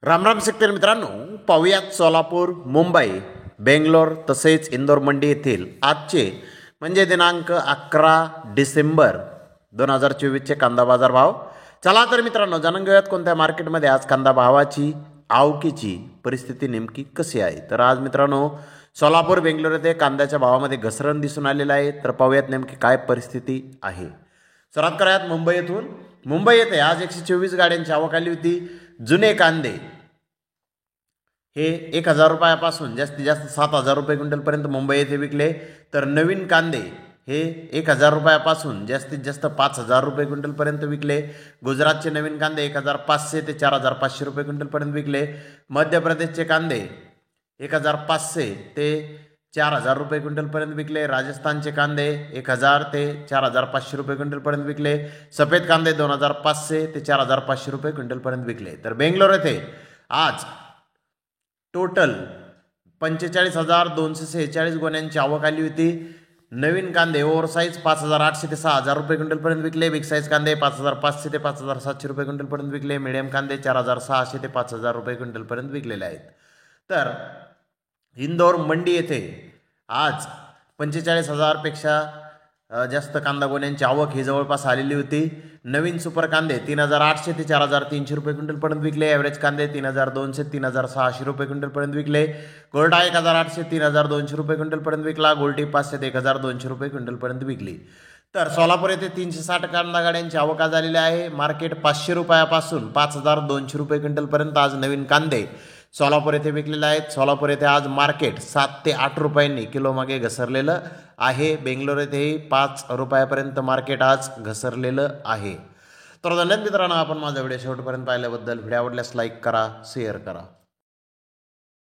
रामराम शेतकरी मित्रांनो, पाहुयात सोलापूर, मुंबई, बेंगलोर तसेच इंदोर मंडी येथील आजचे म्हणजे दिनांक 11 डिसेंबर 2024चे कांदा बाजार भाव. चला तर मित्रांनो, जाणून घेऊयात कोणत्या मार्केटमध्ये आज कांदा भावाची आवकीची परिस्थिती नेमकी कशी आहे. तर आज मित्रांनो सोलापूर, बेंगलोर येथे कांद्याच्या भावामध्ये घसरण दिसून आलेला आहे. तर पाहूयात नेमकी काय परिस्थिती आहे. सुरुवात करूयात मुंबई येथून. मुंबई येथे आज 124 गाड्यांची आवक आली होती. जुने कांदे हे 1000 रुपयापासून जास्तीत जास्त 7000 रुपये क्विंटलपर्यंत मुंबई येथे विकले. तर नवीन कांदे हे 1000 रुपयापासून जास्तीत जास्त 5000 रुपये क्विंटलपर्यंत विकले. गुजरातचे नवीन कांदे 1500 ते 4500 रुपये क्विंटलपर्यंत विकले. मध्य प्रदेशचे कांदे 1500 ते 4000 रुपये क्विंटलपर्यंत विकले. राजस्थानचे कांदे 1000 ते 4500 रुपये क्विंटलपर्यंत विकले. सफेद कांदे 2500 ते 4500 रुपये क्विंटलपर्यंत विकले. तर बेंगलोर येथे आज टोटल 45,246 गोण्यांची आवक आली होती. नवीन कांदे ओव्हरसाईज 5800 ते 6000 रुपये क्विंटलपर्यंत विकले. बिग साईज कांदे 5500 ते 5700 रुपये क्विंटलपर्यंत विकले. मिडियम कांदे 4600 ते 5000 रुपये क्विंटलपर्यंत विकलेले आहेत. तर इंदोर मंडी येथे आज 45,000 पेक्षा जास्त कांदा गोण्यांची आवक ही जवळपास आलेली होती. नवीन सुपर कांदे 3800 ते 4300 रुपये क्विंटलपर्यंत विकले. ॲव्हरेज कांदे 3200 3600 रुपये क्विंटलपर्यंत विकले. गोल्डा 1800 3200 रुपये क्विंटलपर्यंत विकला. गोल्टी 500 ते 1200 रुपये क्विंटलपर्यंत विकली. तर सोलापूर येथे 360 कांदा गाड्यांची आवक झालेली आहे. मार्केट 500 रुपयापासून 5200 रुपये क्विंटलपर्यंत आज नवीन कांदे सोलापूर येथे विकलेले आहेत. सोलापूर येथे आज मार्केट 7 ते 8 रुपयांनी किलो मागे घसरलेलं आहे. बेंगलोर येथेही 5 रुपयापर्यंत मार्केट आज घसरलेलं आहे. तर धन्यवाद मित्रांनो, आपण माझा व्हिडिओ शेवटपर्यंत पाहिल्याबद्दल. व्हिडिओ आवडल्यास लाईक करा, शेअर करा.